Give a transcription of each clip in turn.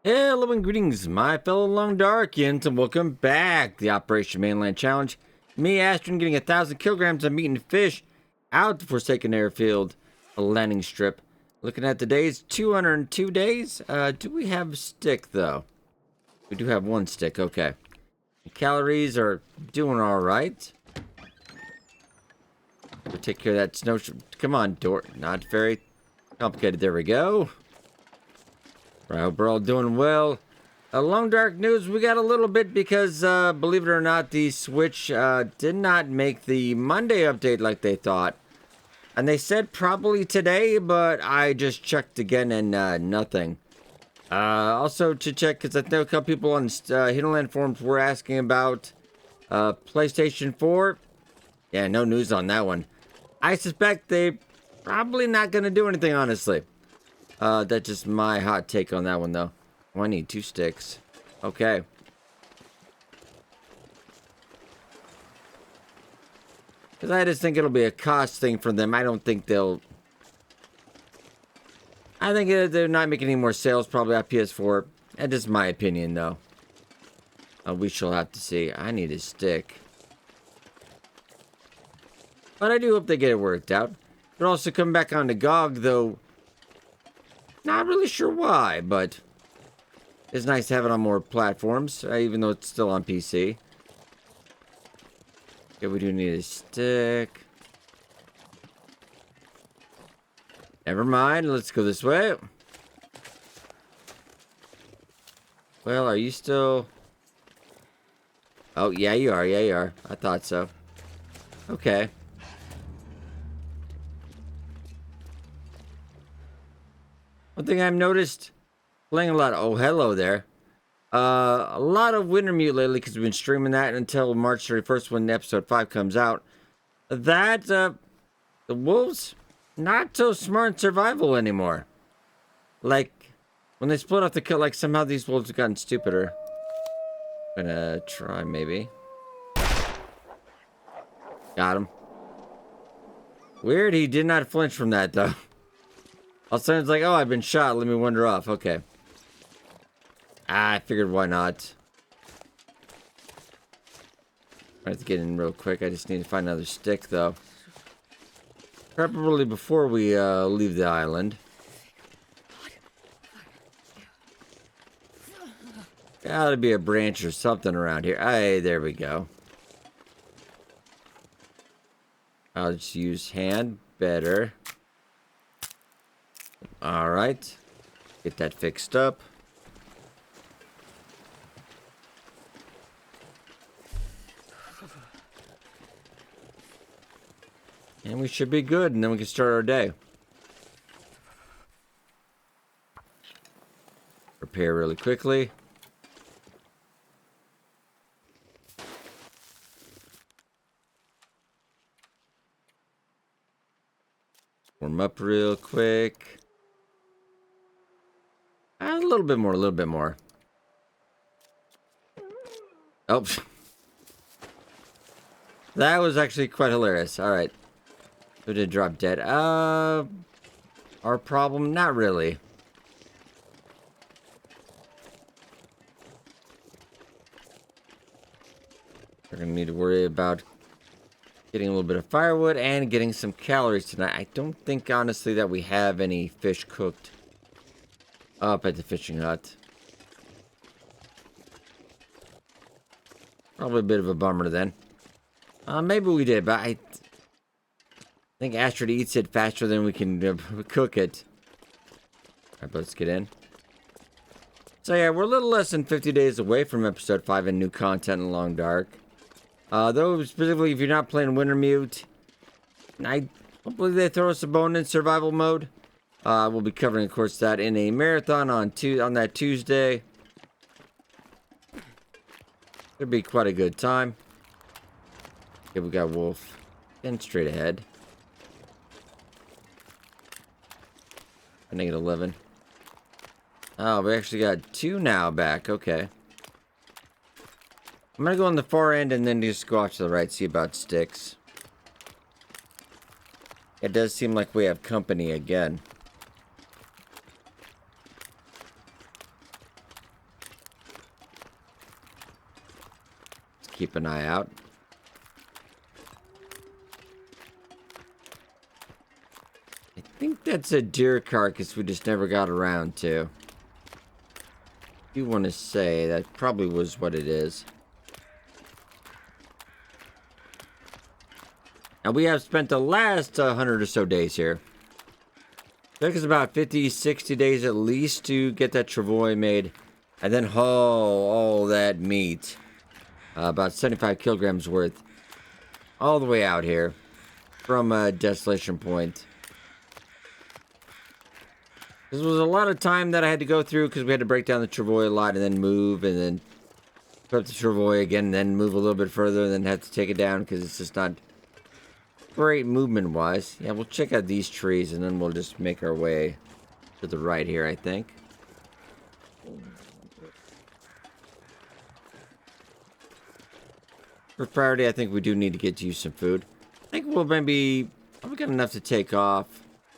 Hello and greetings, my fellow Long Darkians, and welcome back to the Operation Mainland Challenge. Me, Astrid, getting 1,000 kilograms of meat and fish out the Forsaken Airfield, a landing strip. Looking at the days, 202 days. Do we have a stick, though? We do have one stick, okay. The calories are doing alright. We'll take care of that snow. Come on, door. Not very complicated. There we go. I hope we're all doing well. Long Dark news, we got a little bit because, believe it or not, the Switch did not make the Monday update like they thought. And they said probably today, but I just checked again and nothing. Also to check, because I know a couple people on Hidden Land forums were asking about PlayStation 4. Yeah, no news on that one. I suspect they probably not going to do anything, honestly. That's just my hot take on that one, though. Oh, I need 2 sticks. Okay. Because I just think it'll be a cost thing for them. I don't think they'll... I think they're not making any more sales, probably on PS4. That's just my opinion, though. We shall have to see. I need a stick. But I do hope they get it worked out. But also come back on the GOG, though... Not really sure why, but it's nice to have it on more platforms, even though it's still on PC. Okay, we do need a stick. Never mind, let's go this way. Well, are you still... Oh, yeah, you are. Yeah, you are. I thought so. Okay. One thing I've noticed, playing a lot of, oh, hello there. A lot of Wintermute lately, because we've been streaming that until March 31st when episode 5 comes out. That, the wolves, not so smart in survival anymore. Like, when they split off the kill, like, somehow these wolves have gotten stupider. I'm gonna try, maybe. Got him. Weird, he did not flinch from that, though. All of a sudden, it's like, oh, I've been shot. Let me wander off. Okay. I figured why not. I have to get in real quick. I just need to find another stick, though. Preferably before we leave the island. Gotta be a branch or something around here. Hey, there we go. I'll just use hand. Better. Alright. Get that fixed up. And we should be good, and then we can start our day. Repair really quickly. Warm up real quick. A little bit more, a little bit more. Oh. That was actually quite hilarious. Alright. Who did drop dead? Our problem? Not really. We're gonna need to worry about getting a little bit of firewood and getting some calories tonight. I don't think, honestly, that we have any fish cooked up at the fishing hut. Probably a bit of a bummer then. Maybe we did, but I think Astrid eats it faster than we can cook it. Alright, let's get in. So yeah, we're a little less than 50 days away from episode 5 and new content in Long Dark. Though, specifically, if you're not playing Wintermute, hopefully they throw us a bone in survival mode. We'll be covering, of course, that in a marathon on that Tuesday. It'll be quite a good time. Okay, we got wolf. Getting straight ahead. Negative 11. Oh, we actually got 2 now back. Okay. I'm gonna go on the far end and then just go off to the right, see about sticks. It does seem like we have company again. keep an eye out. I think that's a deer carcass we just never got around to. If you want to say, that probably was what it is. Now, we have spent the last 100 or so days here. It took us about 50, 60 days at least to get that travois made. And then haul all that meat. About 75 kilograms worth. All the way out here. From Desolation Point. This was a lot of time that I had to go through because we had to break down the travois a lot and then move and then put up the travois again and then move a little bit further and then have to take it down because it's just not great movement wise. Yeah, we'll check out these trees and then we'll just make our way to the right here, I think. For priority, I think we do need to get you some food. I think we'll maybe probably got enough to take off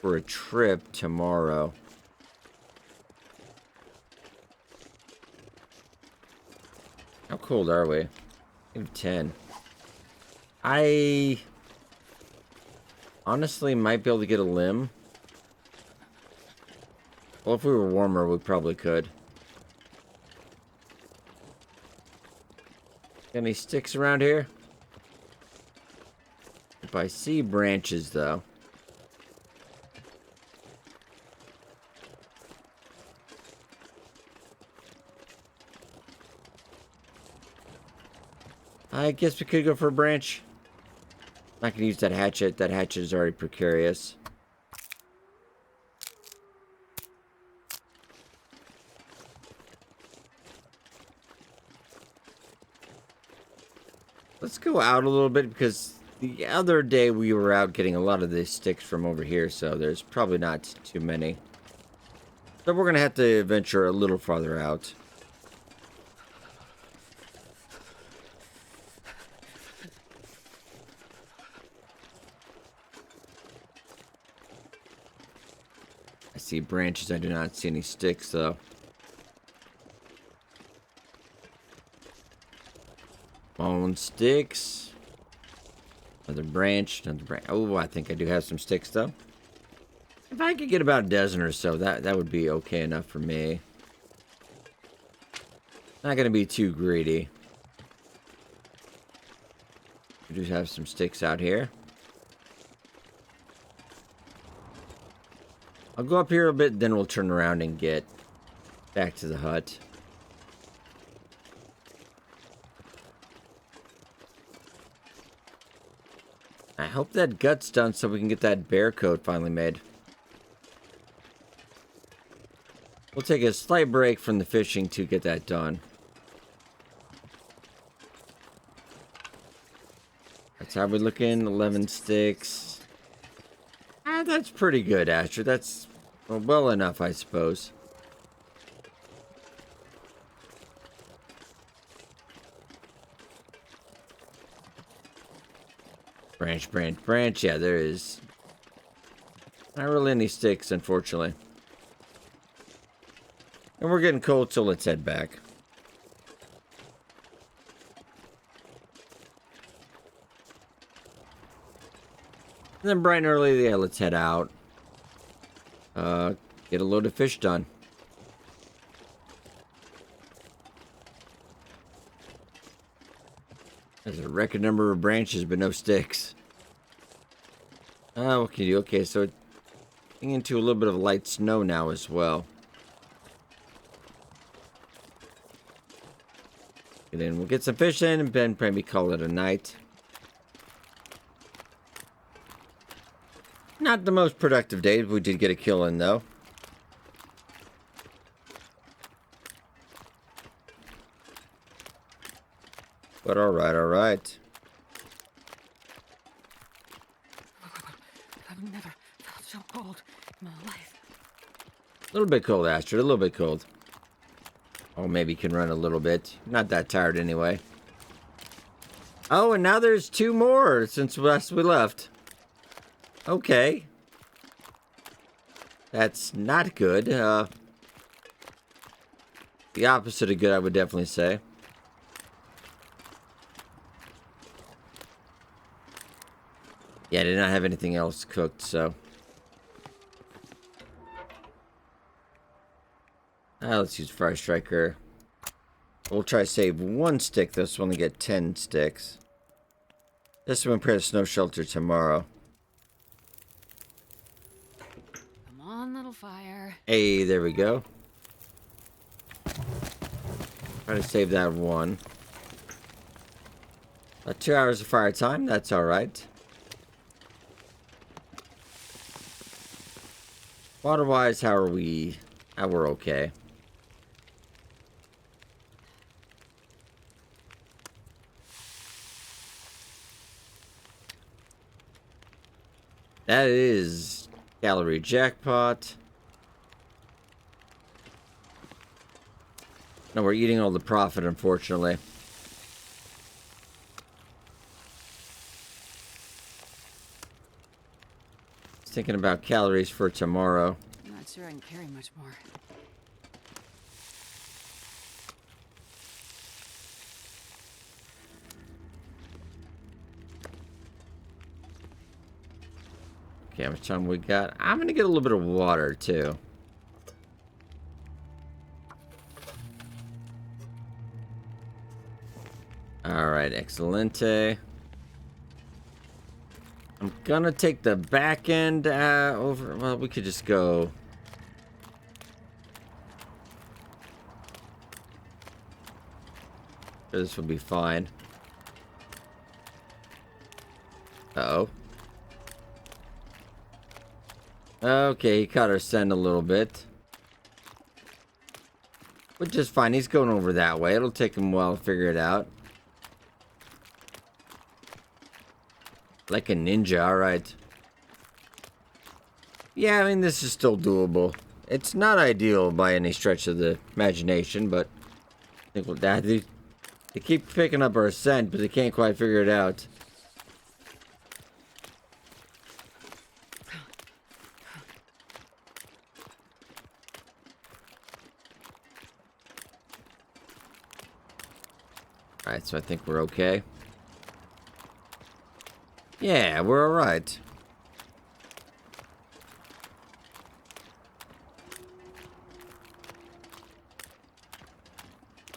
for a trip tomorrow. How cold are we? -10. I honestly might be able to get a limb. Well, if we were warmer, we probably could. Got any sticks around here? If I see branches, though. I guess we could go for a branch. I'm not gonna use that hatchet. That hatchet is already precarious. Let's go out a little bit because the other day we were out getting a lot of these sticks from over here, so there's probably not too many. So we're gonna have to venture a little farther out. I see branches. I do not see any sticks, though. Bone sticks. Another branch. Another branch. Oh, I think I do have some sticks, though. If I could get about a dozen or so, that would be okay enough for me. Not going to be too greedy. We do have some sticks out here. I'll go up here a bit, then we'll turn around and get back to the hut. I hope that gut's done so we can get that bear coat finally made. We'll take a slight break from the fishing to get that done. That's how we're looking. 11 sticks. That's pretty good, Astrid. That's well enough, I suppose. Branch, branch, branch. Yeah, there is not really any sticks, unfortunately. And we're getting cold, so let's head back. And then bright and early, yeah, let's head out. Get a load of fish done. There's a record number of branches, but no sticks. What can you do? Okay, so it's getting into a little bit of light snow now as well. And then we'll get some fish in and then maybe call it a night. Not the most productive day. We did get a kill in, though. But alright, alright. I've never felt so cold in my life. A little bit cold, Astrid. A little bit cold. Oh, maybe you can run a little bit. Not that tired anyway. Oh, and now there's 2 more since last we left. Okay. That's not good. The opposite of good, I would definitely say. Yeah, I did not have anything else cooked, so. Let's use Fire Striker. We'll try to save 1 stick, though, so we only get 10 sticks. This one prepare a snow shelter tomorrow. Come on, little fire. Hey, there we go. Try to save that 1. 2 hours of fire time, that's alright. Water-wise, how are we? We're okay. That is calorie jackpot. No, we're eating all the profit, unfortunately. Thinking about calories for tomorrow. I'm not sure I can carry much more. Okay, how much time we got? I'm gonna get a little bit of water too. Alright, excelente. I'm gonna take the back end over. Well, we could just go. This will be fine. Uh-oh. Okay, he caught our scent a little bit. But just fine. He's going over that way. It'll take him a while to figure it out. Like a ninja, alright. Yeah, I mean, this is still doable. It's not ideal by any stretch of the imagination, but I think we'll, they keep picking up our scent, but they can't quite figure it out. Alright, so I think we're okay. Yeah, we're alright.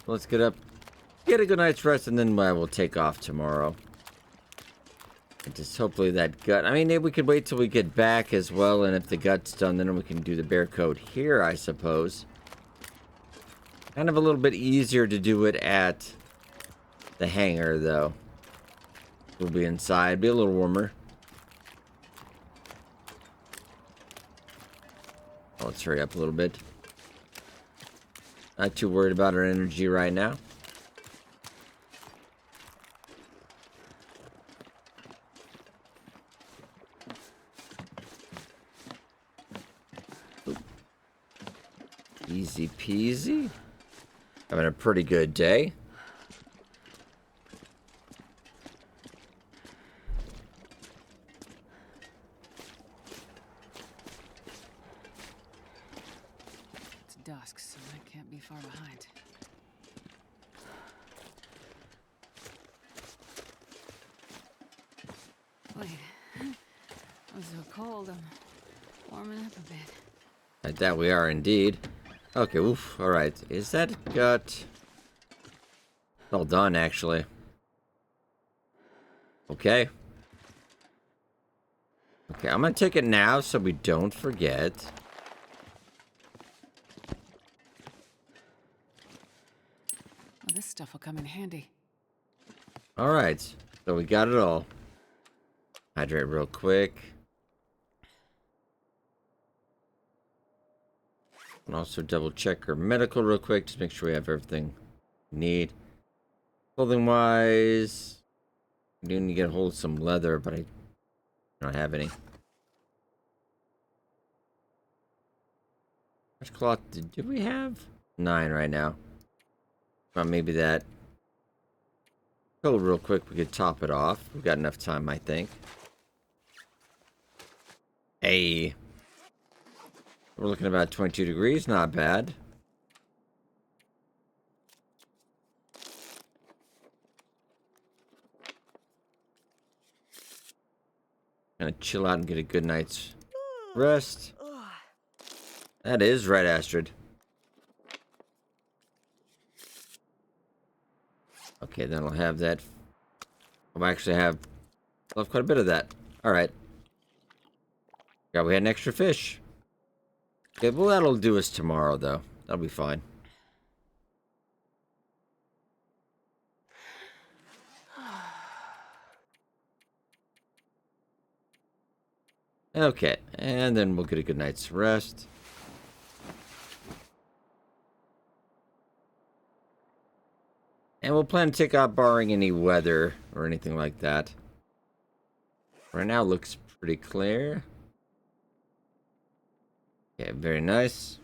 Let's get up, get a good night's rest, and then we'll take off tomorrow. And just hopefully that gut. I mean, maybe we could wait till we get back as well, and if the gut's done, then we can do the bear coat here, I suppose. Kind of a little bit easier to do it at the hangar, though. We'll be inside, be a little warmer. Oh, let's hurry up a little bit. Not too worried about our energy right now. Oop. Easy peasy. Having a pretty good day. It's dusk, so I can't be far behind. Wait. I'm so cold, I'm warming up a bit. Like that we are indeed. Okay, oof, alright. Is that gut? All done, actually. Okay. Okay, I'm gonna take it now so we don't forget. Well, this stuff will come in handy. Alright, so we got it all. Hydrate real quick. And also double check our medical real quick, just make sure we have everything we need. Clothing wise, I do need to get a hold of some leather, but I don't have any. How much cloth did we have? 9 right now. Well, maybe that. Go real quick, we could top it off. We've got enough time, I think. Hey. We're looking about 22 degrees, not bad. Gonna chill out and get a good night's rest. That is right, Astrid. Okay, then I'll have that. I'll actually have left quite a bit of that. Alright. Yeah, we had an extra fish. Okay, well, that'll do us tomorrow, though. That'll be fine. Okay, and then we'll get a good night's rest. And we'll plan to take out barring any weather or anything like that. Right now, it looks pretty clear. Okay, very nice.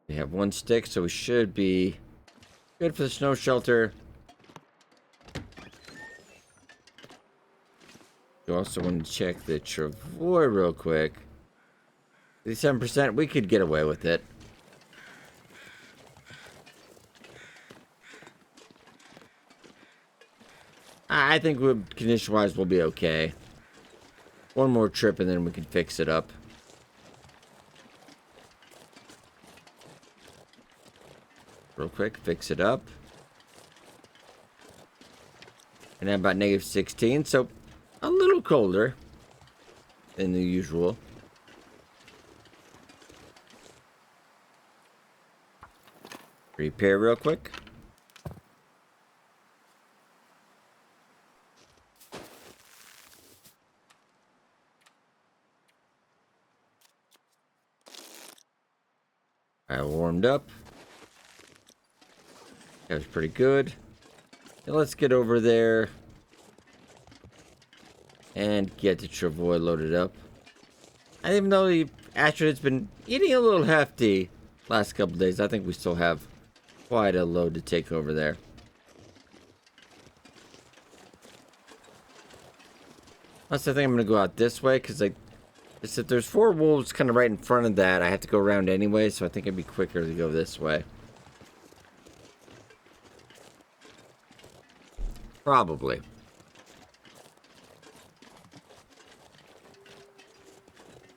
We have one stick, so we should be good for the snow shelter. You also want to check the travois real quick. 57%, we could get away with it. I think condition-wise we'll be okay. One more trip and then we can fix it up. Real quick, fix it up. And then about -16, so a little colder than the usual. Repair real quick. I warmed up. That was pretty good. Now let's get over there and get the travois loaded up. And even though the Astrid has been eating a little hefty last couple days, I think we still have quite a load to take over there. Plus, I think I'm going to go out this way because if there's 4 wolves kind of right in front of that, I have to go around anyway, so I think it'd be quicker to go this way. Probably.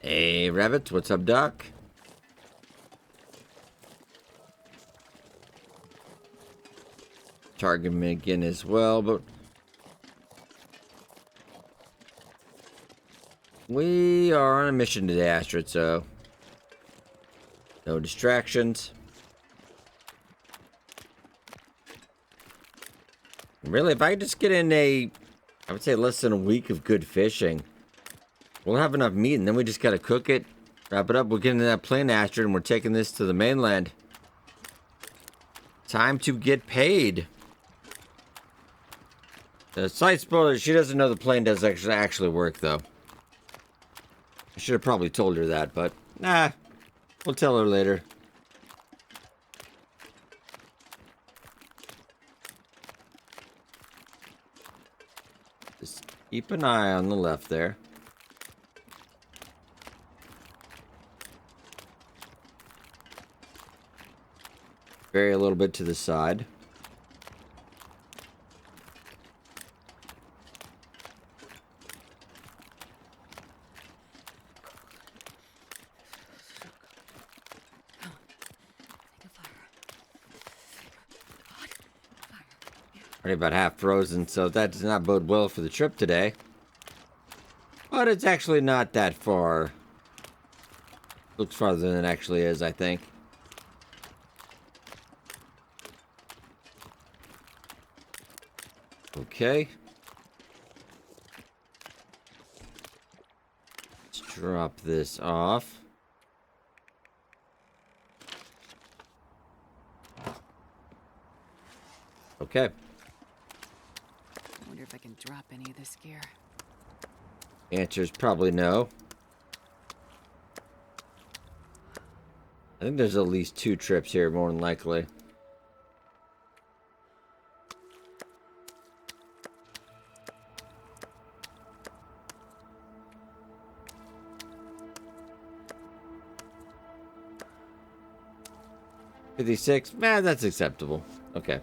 Hey, Rabbit, what's up, Doc? Target me again as well, but we are on a mission today, Astrid, so no distractions. Really, if I could just get in I would say less than a week of good fishing, we'll have enough meat, and then we just gotta cook it, wrap it up, we'll get into that plane, Astrid, and we're taking this to the mainland. Time to get paid. The slight spoiler, she doesn't know the plane does actually work, though. I should have probably told her that, but nah, we'll tell her later. Just keep an eye on the left there. Vary a little bit to the side. Already about half frozen, so that does not bode well for the trip today. But it's actually not that far. Looks farther than it actually is, I think. Okay. Let's drop this off. Okay. I wonder if I can drop any of this gear. Answer is probably no. I think there's at least 2 trips here, more than likely. $56, man, that's acceptable. Okay.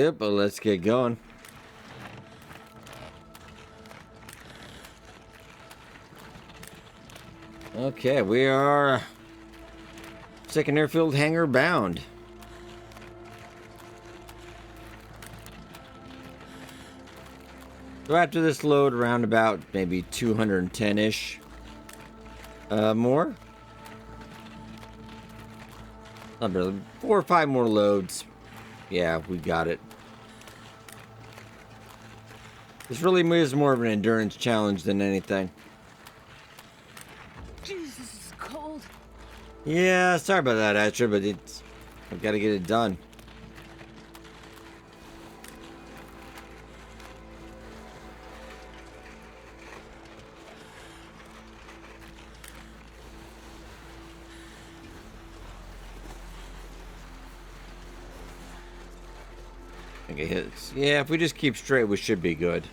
Yep, but let's get going. Okay, we are Forsaken Airfield hangar bound. So after this load, around about maybe 210-ish more. Not really, 4 or 5 more loads. Yeah, we got it. This really is more of an endurance challenge than anything. Jesus, this is cold. Yeah, sorry about that, Astrid, but I've got to get it done. Okay, hits. Yeah, if we just keep straight, we should be good.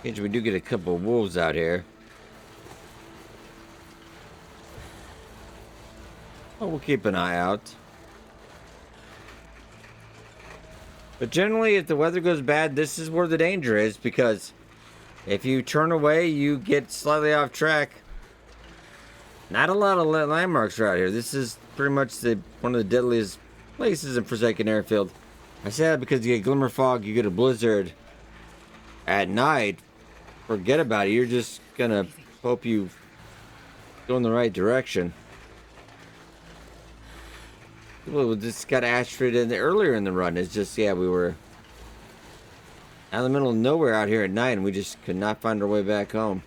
We do get a couple of wolves out here. Oh, we'll keep an eye out. But generally, if the weather goes bad, this is where the danger is, because if you turn away, you get slightly off track. Not a lot of landmarks right here. This is pretty much one of the deadliest places in Forsaken Airfield. I say that because you get glimmer fog, you get a blizzard at night. Forget about it. You're just gonna hope you go in the right direction. Well, we just got Astrid earlier in the run. It's just, yeah, we were out in the middle of nowhere out here at night, and we just could not find our way back home.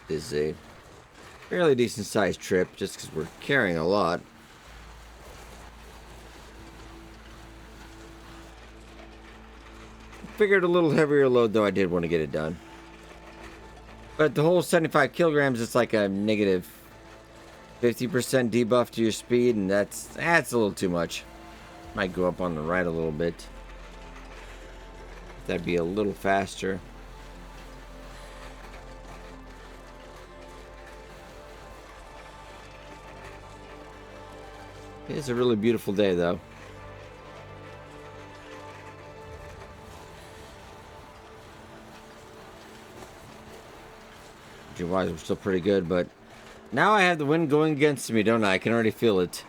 This is a fairly decent sized trip, just because we're carrying a lot. Figured a little heavier load, though I did want to get it done. But the whole 75 kilograms is like a negative 50% debuff to your speed, and that's a little too much. Might go up on the right a little bit. That'd be a little faster. It's a really beautiful day, though. Wise, we're still pretty good, but now I have the wind going against me, don't I? I can already feel it.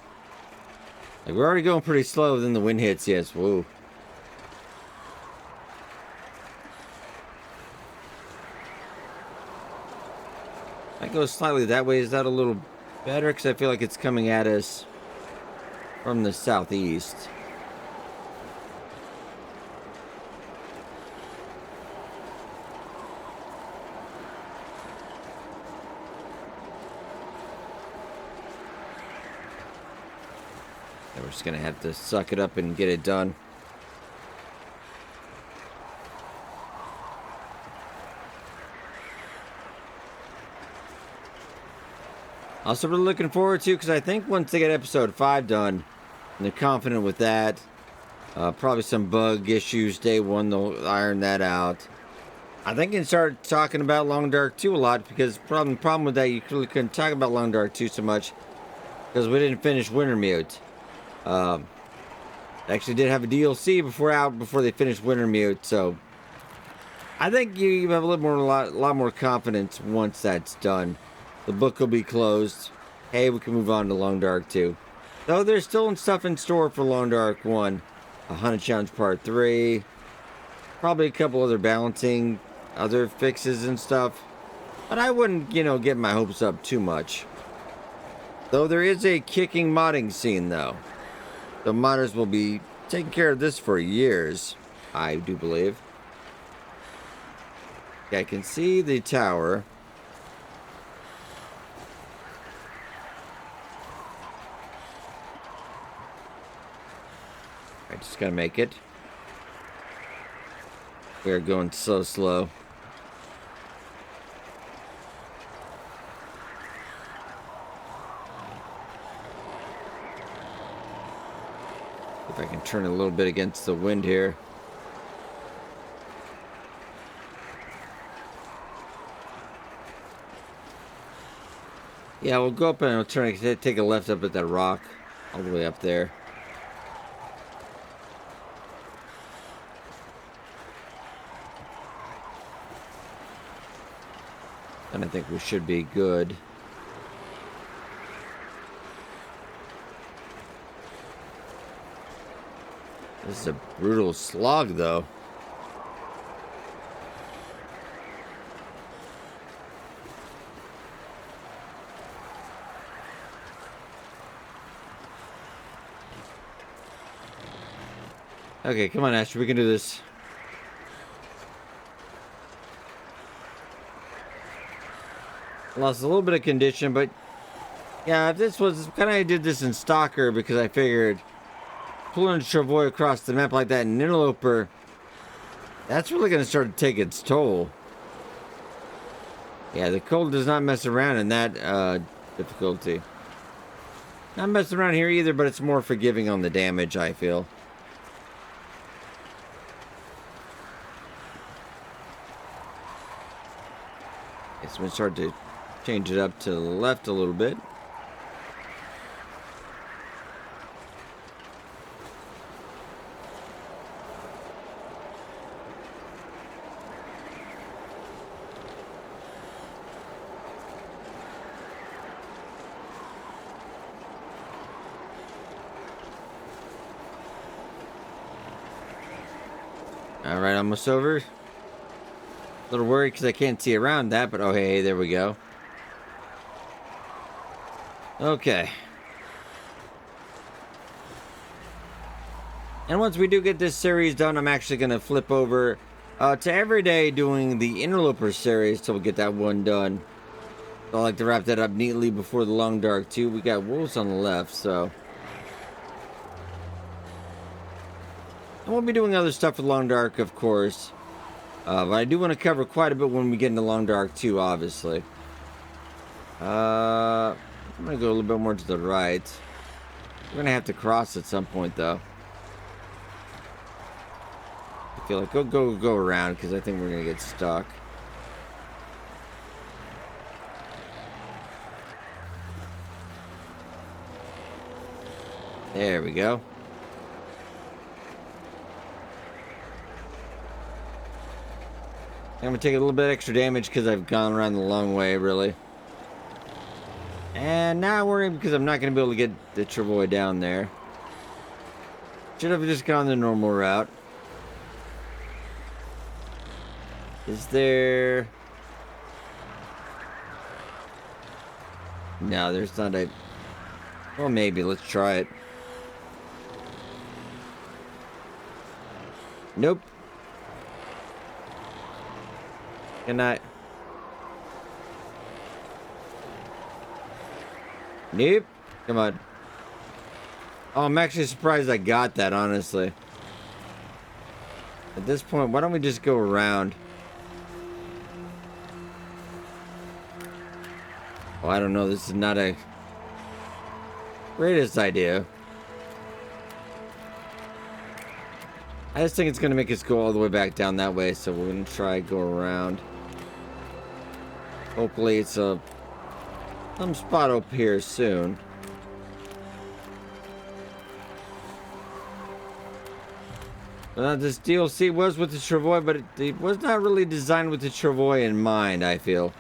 Like, we're already going pretty slow, then the wind hits. Yes, whoa. I go slightly that way. Is that a little better? Because I feel like it's coming at us from the southeast. We're just gonna have to suck it up and get it done. Also, really looking forward to, because I think once they get episode 5 done, and they're confident with that, probably some bug issues day 1, they'll iron that out. I think you can start talking about Long Dark 2 a lot, because the problem with that, you really couldn't talk about Long Dark 2 so much, because we didn't finish Wintermute. Actually did have a DLC before they finished Wintermute, so I think you have a lot more confidence once that's done. The book will be closed. Hey, we can move on to Long Dark 2. Though there's still stuff in store for Long Dark 1. A Hunted Challenge Part 3. Probably a couple other balancing, other fixes and stuff. But I wouldn't, get my hopes up too much. Though there is a kicking modding scene, though. The modders will be taking care of this for years, I do believe. Okay, I can see the tower. I just gotta make it. We are going so slow. If I can turn a little bit against the wind here. Yeah, we'll go up and we'll take a left up at that rock. All the way up there. And I think we should be good. This is a brutal slog, though. Okay, come on, Astrid. We can do this. Lost a little bit of condition, but yeah, this was kind of, I did this in Stalker because I figured pulling a travois across the map like that in Interloper, that's really going to start to take its toll. Yeah, the cold does not mess around in that difficulty. Not messing around here either, but it's more forgiving on the damage, I feel. So we start to change it up to the left a little bit. All right, almost over. A little worried because I can't see around that, but oh, hey, there we go. Okay. And once we do get this series done, I'm actually going to flip over to every day doing the Interloper series till we get that one done. So I like to wrap that up neatly before the Long Dark, too. We got wolves on the left, so. And we'll be doing other stuff with Long Dark, of course. But I do want to cover quite a bit when we get into Long Dark too, obviously. I'm going to go a little bit more to the right. We're going to have to cross at some point, though. I feel like go around, because I think we're going to get stuck. There we go. I'm going to take a little bit extra damage because I've gone around the long way, really. And now I'm worried because I'm not going to be able to get the travois down there. Should have just gone the normal route. Is there... No, there's not a... Well, maybe. Let's try it. Nope. Can I? Nope. Come on. Oh, I'm actually surprised I got that, honestly. At this point, why don't we just go around? Oh, I don't know. This is not a greatest idea. I just think it's going to make us go all the way back down that way, so we're going to try go around. Hopefully it's some spot up here soon. This DLC was with the travois, but it was not really designed with the travois in mind, I feel.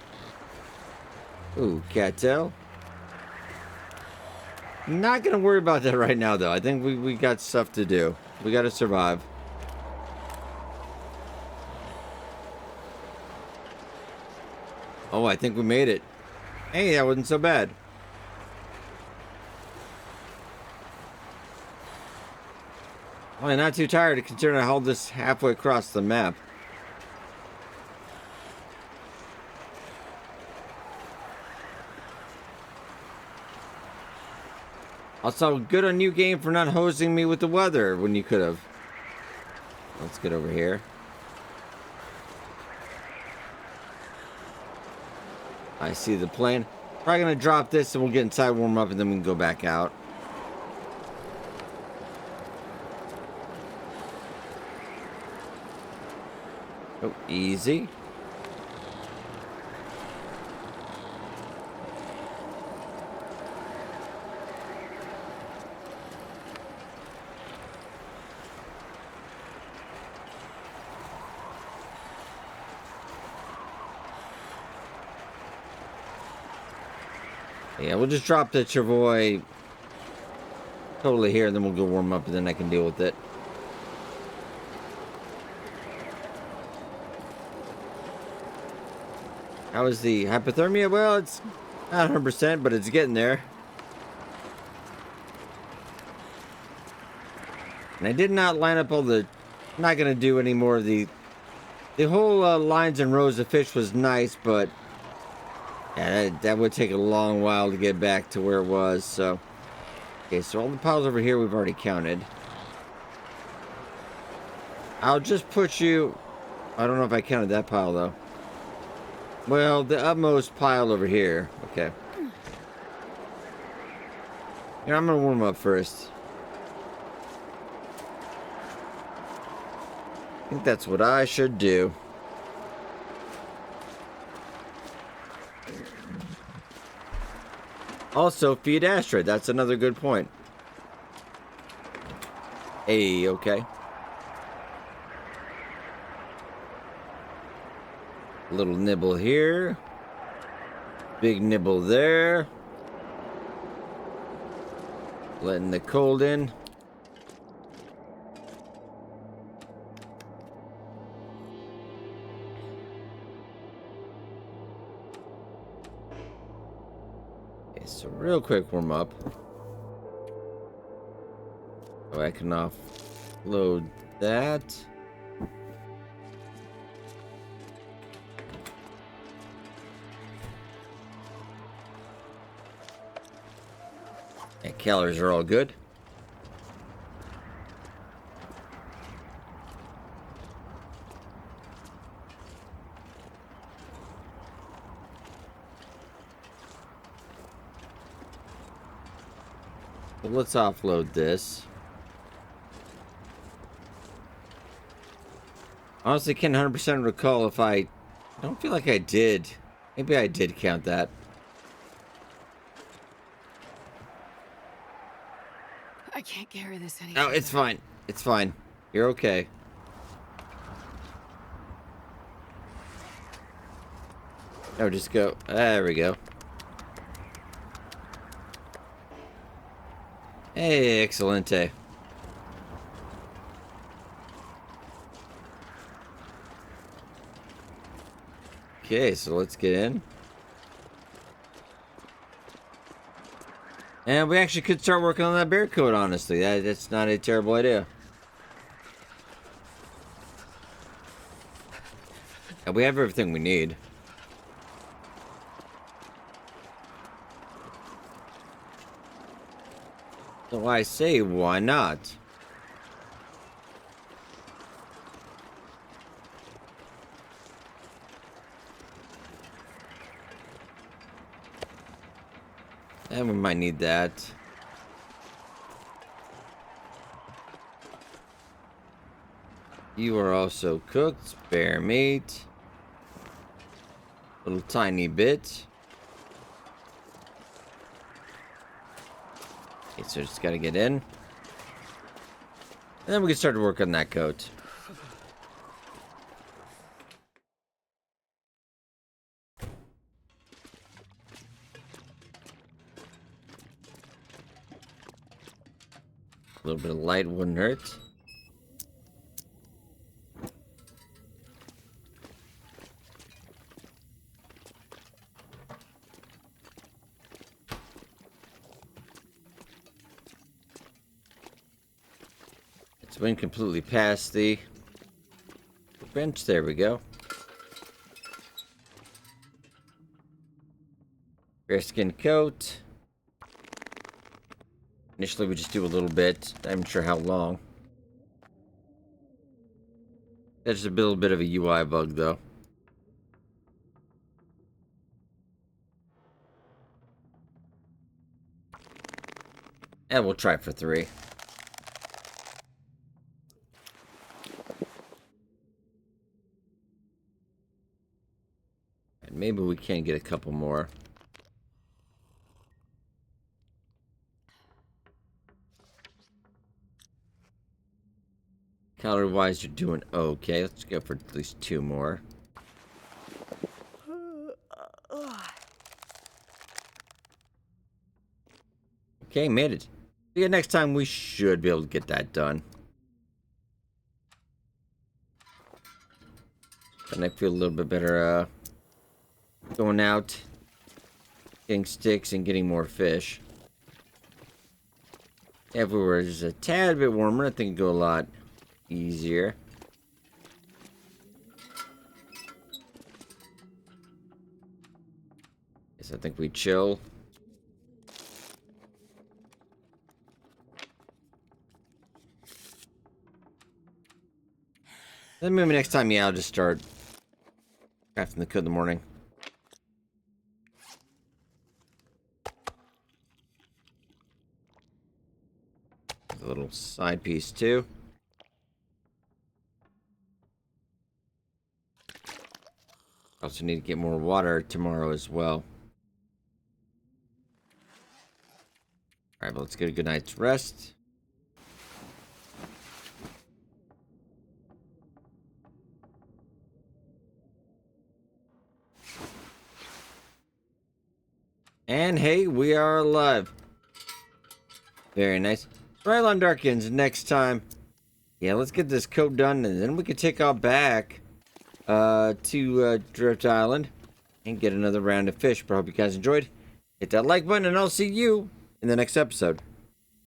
Ooh, cattail. Not gonna worry about that right now, though. I think we got stuff to do. We gotta survive. Oh, I think we made it. Hey, that wasn't so bad. Oh, I'm not too tired considering I held this halfway across the map. Also, good on you, game, for not hosing me with the weather when you could have. Let's get over here. I see the plane. Probably gonna drop this and we'll get inside, warm up, and then we can go back out. Oh, easy. Yeah, we'll just drop the Travoy totally here, and then we'll go warm up, and then I can deal with it. How is the hypothermia? Well, it's not 100%, but it's getting there. And I did not line up all the... I'm not going to do any more of the... The whole lines and rows of fish was nice, but... Yeah, that would take a long while to get back to where it was, so... Okay, so all the piles over here we've already counted. I'll just put you... I don't know if I counted that pile, though. Well, the utmost pile over here. Okay. Yeah, I'm gonna warm up first. I think that's what I should do. Also, feed Astrid. That's another good point. Hey, okay. Little nibble here. Big nibble there. Letting the cold in. Okay, so real quick warm up. So I can offload that. And calories are all good. Well, let's offload this. Honestly, can't 100% recall if I don't feel like I did. Maybe I did count that. I can't carry this anymore. No, it's fine. It's fine. You're okay. No, just go. There we go. Hey, excelente. Okay, so let's get in. And we actually could start working on that bear coat, honestly. That's not a terrible idea. And we have everything we need. So I say, why not? And we might need that. You are also cooked. Spare meat. Little tiny bit. Okay, so just gotta get in. And then we can start to work on that coat. A little bit of light wouldn't hurt. It's been completely past the bench. There we go. Bearskin coat. Initially, we just do a little bit. I'm not sure how long. That's just a little bit of a UI bug, though. And we'll try for 3. And maybe we can get a couple more. Calorie-wise, you're doing okay. Let's go for at least 2 more. Okay, made it. Yeah, next time we should be able to get that done. And I feel a little bit better going out, getting sticks, and getting more fish. If we were just a tad bit warmer, I think it'd go a lot easier. Guess I think we chill. Then maybe next time, yeah, I'll just start crafting the code in the morning. A little side piece too. Also need to get more water tomorrow as well. Alright, well, let's get a good night's rest. And hey, we are alive. Very nice. Right on Darkins next time. Yeah, let's get this coat done and then we can take off back to Drift Island and get another round of fish. But I hope you guys enjoyed. Hit that like button and I'll see you in the next episode.